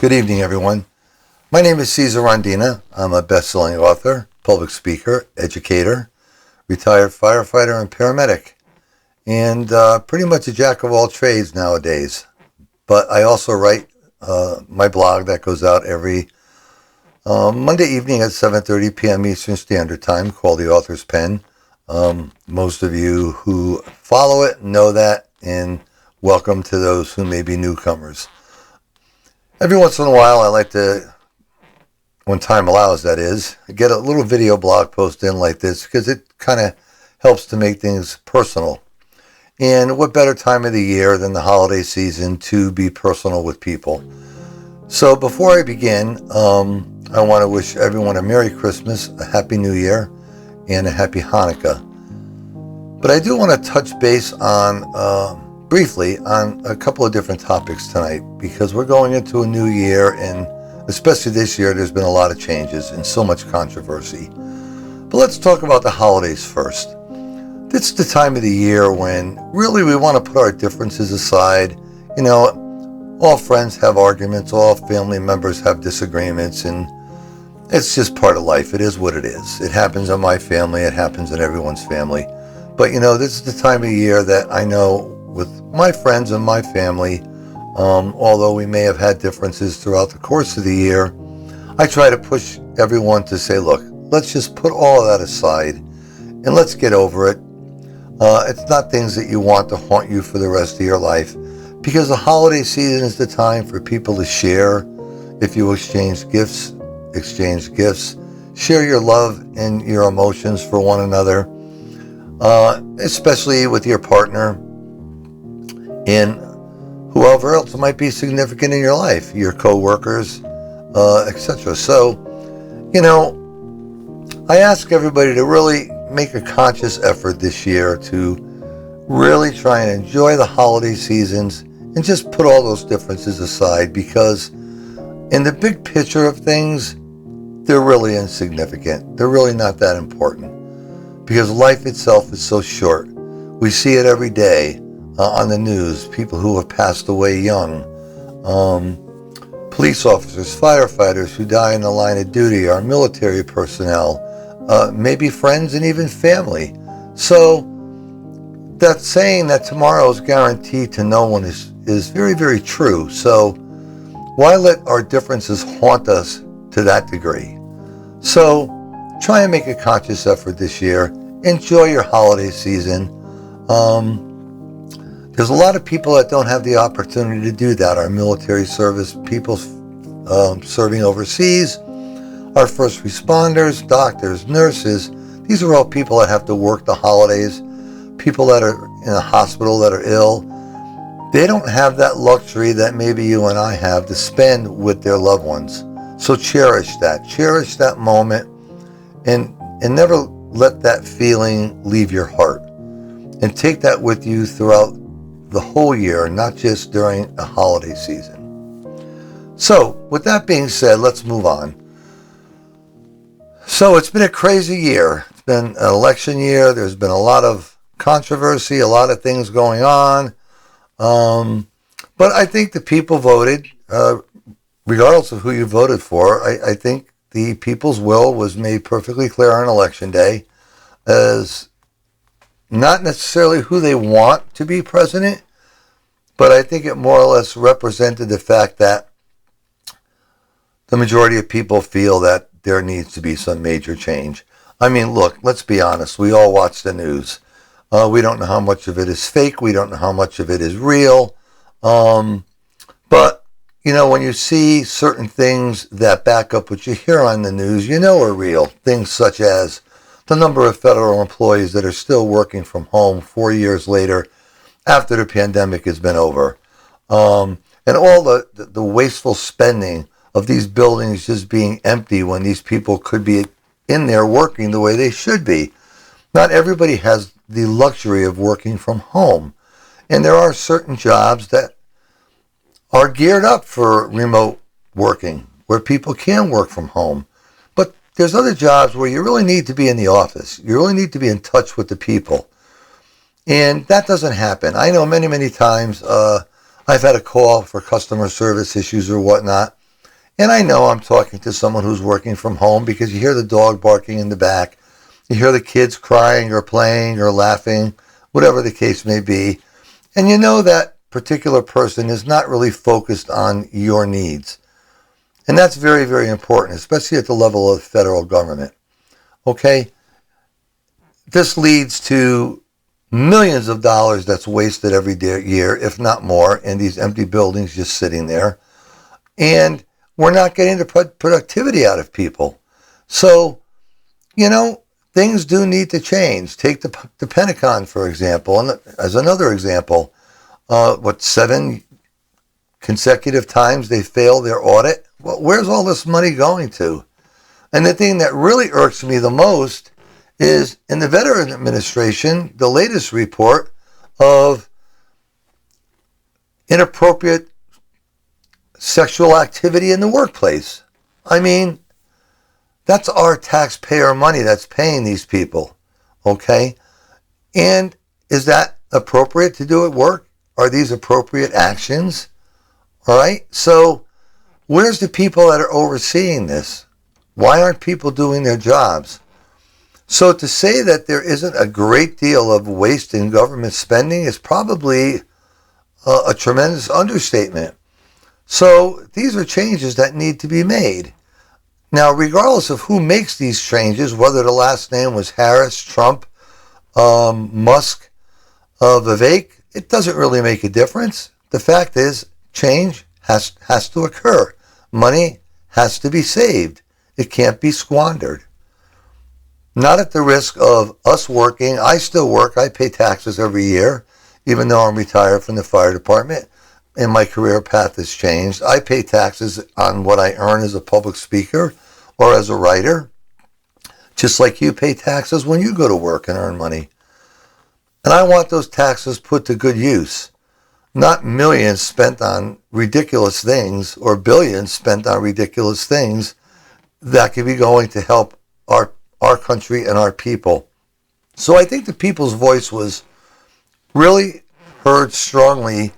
Good evening, everyone. My name is Cesar Rondina. I'm a best-selling author, public speaker, educator, retired firefighter, and paramedic, and pretty much a jack of all trades nowadays. But I also write my blog that goes out every Monday evening at 7:30 p.m. Eastern Standard Time, called The Author's Pen. Most of you who follow it know that, and welcome to those who may be newcomers. Every once in a while, I like to, when time allows that is, get a little video blog post in like this because it kind of helps to make things personal. And what better time of the year than the holiday season to be personal with people? So before I begin, I want to wish everyone a Merry Christmas, a Happy New Year, and a Happy Hanukkah. But I do want to touch base on briefly on a couple of different topics tonight, because we're going into a new year, and especially this year there's been a lot of changes and so much controversy. But let's talk about the holidays first. It's the time of the year when really we want to put our differences aside. You know, all friends have arguments, all family members have disagreements, and it's just part of life. It is what it is. It happens in my family, it happens in everyone's family. But you know, this is the time of year that I know with my friends and my family, although we may have had differences throughout the course of the year, I try to push everyone to say, look, let's just put all of that aside and let's get over it. It's not things that you want to haunt you for the rest of your life, because the holiday season is the time for people to share. If you exchange gifts, share your love and your emotions for one another, especially with your partner and whoever else might be significant in your life, your co-workers, etc. So, you know, I ask everybody to really make a conscious effort this year to really try and enjoy the holiday seasons and just put all those differences aside, because in the big picture of things, they're really insignificant. They're really not that important, because life itself is so short. We see it every day on the news, people who have passed away young, police officers, firefighters who die in the line of duty, our military personnel, maybe friends and even family. So that saying that tomorrow is guaranteed to no one is very, very true. So why let our differences haunt us to that degree? So try and make a conscious effort this year. Enjoy your holiday season. There's a lot of people that don't have the opportunity to do that. Our military service people serving overseas, our first responders, doctors, nurses. These are all people that have to work the holidays. People that are in a hospital that are ill. They don't have that luxury that maybe you and I have to spend with their loved ones. So cherish that moment, and never let that feeling leave your heart. And take that with you throughout the whole year, not just during a holiday season. So with that being said, let's move on. So it's been a crazy year. It's been an election year. There's been a lot of controversy, a lot of things going on. But I think the people voted, regardless of who you voted for. I think the people's will was made perfectly clear on election day as not necessarily who they want to be president, but I think it more or less represented the fact that the majority of people feel that there needs to be some major change. I mean, look, let's be honest. We all watch the news. We don't know how much of it is fake. We don't know how much of it is real. But, you know, when you see certain things that back up what you hear on the news, you know are real. Things such as the number of federal employees that are still working from home 4 years later after the pandemic has been over. And all the wasteful spending of these buildings just being empty when these people could be in there working the way they should be. Not everybody has the luxury of working from home. And there are certain jobs that are geared up for remote working, where people can work from home. But there's other jobs where you really need to be in the office. You really need to be in touch with the people. And that doesn't happen. I know many, many times I've had a call for customer service issues or whatnot, And I know I'm talking to someone who's working from home because you hear the dog barking in the back. You hear the kids crying or playing or laughing, whatever the case may be. And you know that particular person is not really focused on your needs. And that's very, very important, especially at the level of the federal government. Okay? This leads to millions of dollars that's wasted every year, if not more, in these empty buildings just sitting there. And we're not getting the productivity out of people. So, things do need to change. Take the Pentagon, for example, and as another example. 7 consecutive times they failed their audit? Well, where's all this money going to? And the thing that really irks me the most is in the Veteran Administration, the latest report of inappropriate sexual activity in the workplace. I mean, that's our taxpayer money that's paying these people, okay? And is that appropriate to do at work? Are these appropriate actions? All right, so where's the people that are overseeing this? Why aren't people doing their jobs? So to say that there isn't a great deal of waste in government spending is probably a tremendous understatement. So these are changes that need to be made. Now, regardless of who makes these changes, whether the last name was Harris, Trump, Musk, Vivek, it doesn't really make a difference. The fact is, change has to occur. Money has to be saved. It can't be squandered. Not at the risk of us working. I still work. I pay taxes every year, even though I'm retired from the fire department and my career path has changed. I pay taxes on what I earn as a public speaker or as a writer, just like you pay taxes when you go to work and earn money. And I want those taxes put to good use, not millions spent on ridiculous things or billions spent on ridiculous things that could be going to help our country and our people. So I think the people's voice was really heard strongly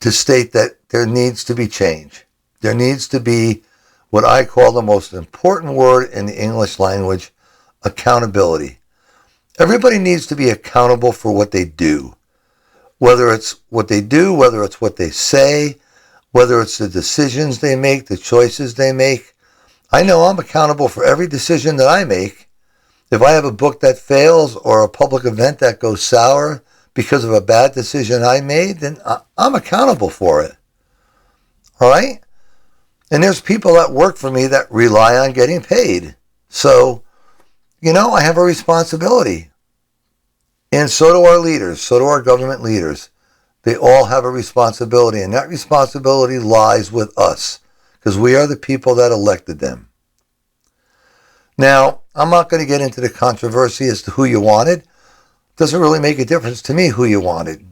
to state that there needs to be change. There needs to be what I call the most important word in the English language, accountability. Everybody needs to be accountable for what they do. Whether it's what they do, whether it's what they say, whether it's the decisions they make, the choices they make. I know I'm accountable for every decision that I make. If I have a book that fails or a public event that goes sour because of a bad decision I made, then I'm accountable for it. All right? And there's people that work for me that rely on getting paid. So, I have a responsibility. And so do our leaders, so do our government leaders. They all have a responsibility, and that responsibility lies with us because we are the people that elected them. Now, I'm not going to get into the controversy as to who you wanted. It doesn't really make a difference to me who you wanted.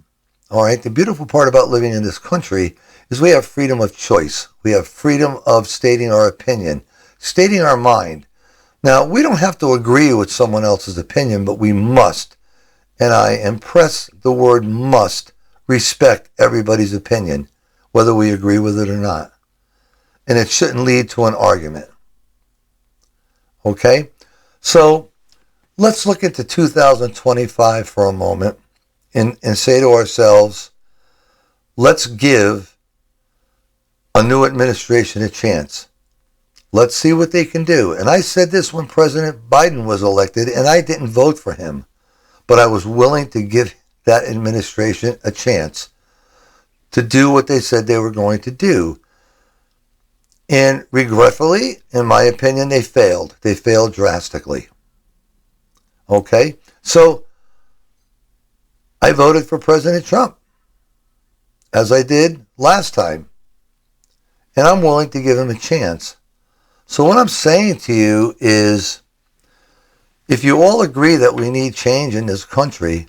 All right, the beautiful part about living in this country is we have freedom of choice. We have freedom of stating our opinion, stating our mind. Now, we don't have to agree with someone else's opinion, but we must, and I impress the word must, respect everybody's opinion, whether we agree with it or not. And it shouldn't lead to an argument. Okay? So, let's look into 2025 for a moment and say to ourselves, let's give a new administration a chance. Let's see what they can do. And I said this when President Biden was elected, and I didn't vote for him. But I was willing to give that administration a chance to do what they said they were going to do. And regretfully, in my opinion, they failed. They failed drastically. Okay? So, I voted for President Trump, as I did last time. And I'm willing to give him a chance. So what I'm saying to you is, if you all agree that we need change in this country,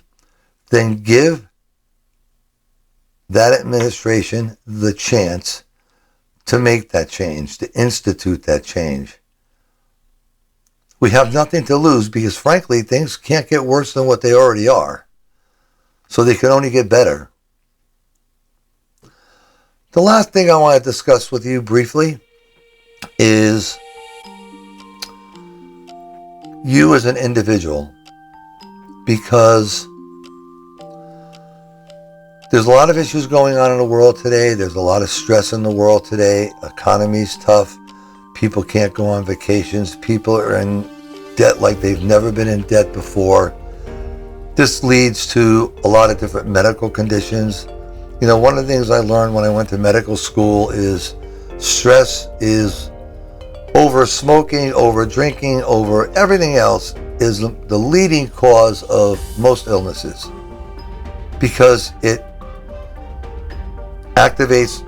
then give that administration the chance to make that change, to institute that change. We have nothing to lose because, frankly, things can't get worse than what they already are. So they can only get better. The last thing I want to discuss with you briefly is you as an individual, because there's a lot of issues going on in the world today. There's a lot of stress in the world today. Economy's tough. People can't go on vacations. People are in debt like they've never been in debt before. This leads to a lot of different medical conditions. You know, one of the things I learned when I went to medical school is stress is over smoking, over drinking, over everything else is the leading cause of most illnesses, because it activates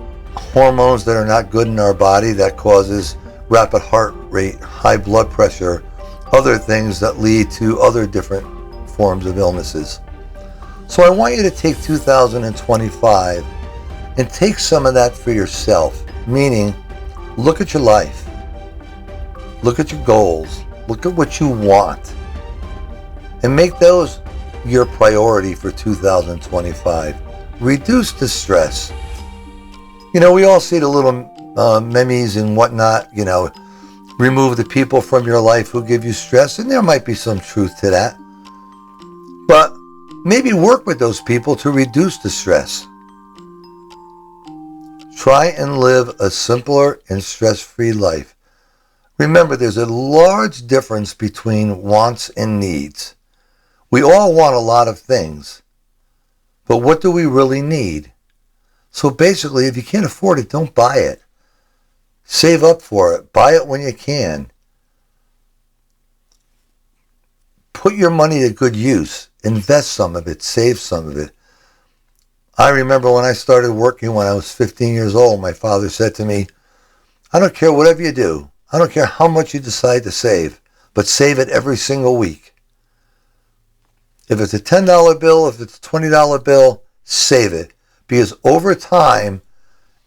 hormones that are not good in our body, that causes rapid heart rate, high blood pressure, other things that lead to other different forms of illnesses. So I want you to take 2025 and take some of that for yourself, meaning look at your life, look at your goals, look at what you want, and make those your priority for 2025. Reduce the stress. You know, we all see the little memes and whatnot, you know, remove the people from your life who give you stress, and there might be some truth to that. But maybe work with those people to reduce the stress. Try and live a simpler and stress-free life. Remember, there's a large difference between wants and needs. We all want a lot of things, but what do we really need? So basically, if you can't afford it, don't buy it. Save up for it. Buy it when you can. Put your money to good use. Invest some of it. Save some of it. I remember when I started working when I was 15 years old, my father said to me, I don't care whatever you do. I don't care how much you decide to save, but save it every single week. If it's a $10 bill, if it's a $20 bill, save it. Because over time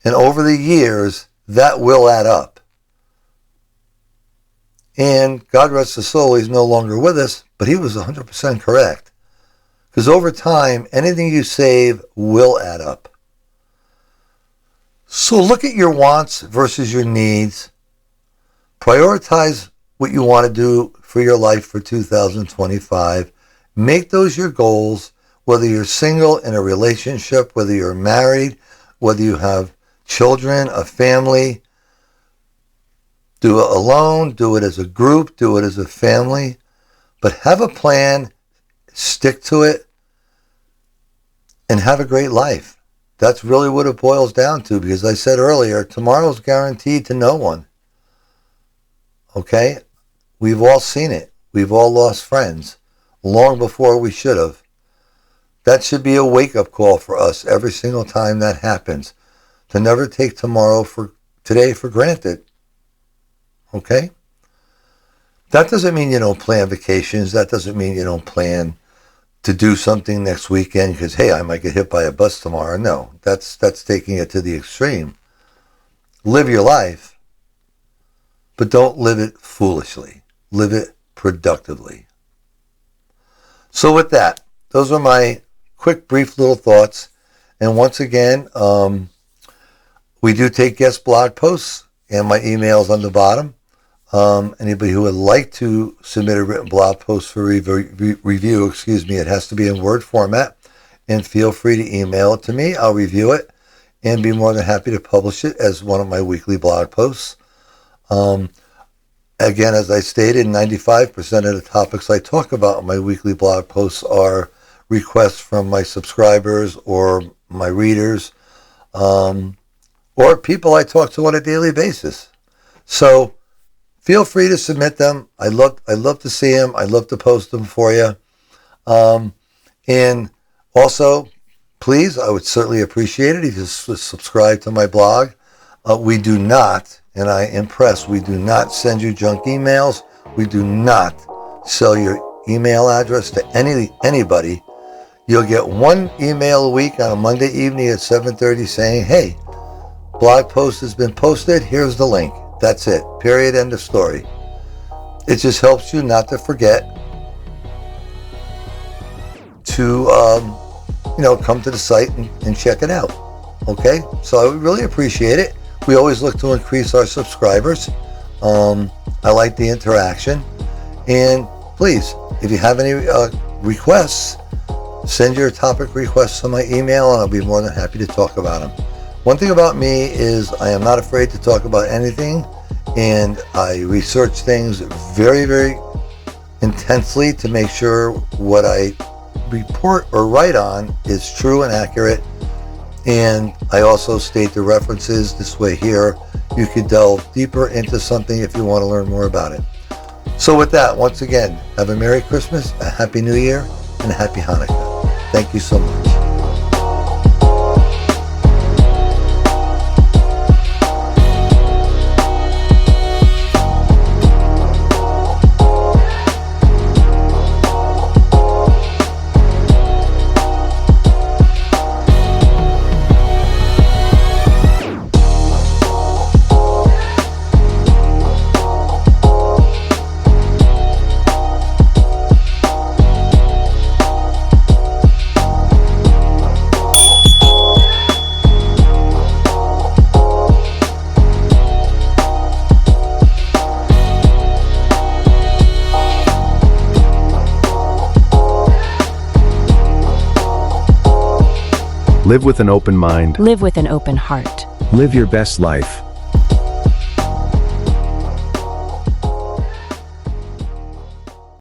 and over the years, that will add up. And God rest his soul, he's no longer with us, but he was 100% correct. Because over time, anything you save will add up. So look at your wants versus your needs. Prioritize what you want to do for your life for 2025. Make those your goals, whether you're single, in a relationship, whether you're married, whether you have children, a family. Do it alone, do it as a group, do it as a family. But have a plan, stick to it, and have a great life. That's really what it boils down to, because I said earlier, tomorrow's guaranteed to no one. Okay? We've all seen it. We've all lost friends long before we should have. That should be a wake-up call for us every single time that happens, to never take today for granted. Okay? That doesn't mean you don't plan vacations. That doesn't mean you don't plan to do something next weekend because, hey, I might get hit by a bus tomorrow. No, that's taking it to the extreme. Live your life, but don't live it foolishly. Live it productively. So with that, those are my quick, brief little thoughts. And once again, we do take guest blog posts, and my email's on the bottom. Anybody who would like to submit a written blog post for review, it has to be in Word format, and feel free to email it to me. I'll review it and be more than happy to publish it as one of my weekly blog posts. Again, as I stated, 95% of the topics I talk about in my weekly blog posts are requests from my subscribers or my readers, or people I talk to on a daily basis. So feel free to submit them. I love to see them. I love to post them for you. And also, please, I would certainly appreciate it if you subscribe to my blog. We do not, and I impress, we do not send you junk emails. We do not sell your email address to anybody. You'll get one email a week on a Monday evening at 7:30 saying, hey, blog post has been posted. Here's the link. That's it. Period. End of story. It just helps you not to forget to, come to the site and check it out. Okay? So I would really appreciate it. We always look to increase our subscribers. I like the interaction. And please, if you have any requests, send your topic requests to my email and I'll be more than happy to talk about them. One thing about me is I am not afraid to talk about anything, and I research things very, very intensely to make sure what I report or write on is true and accurate. And I also state the references. This way here, you could delve deeper into something if you want to learn more about it. So with that, once again, have a Merry Christmas, a Happy New Year, and a Happy Hanukkah. Thank you so much. Live with an open mind. Live with an open heart. Live your best life.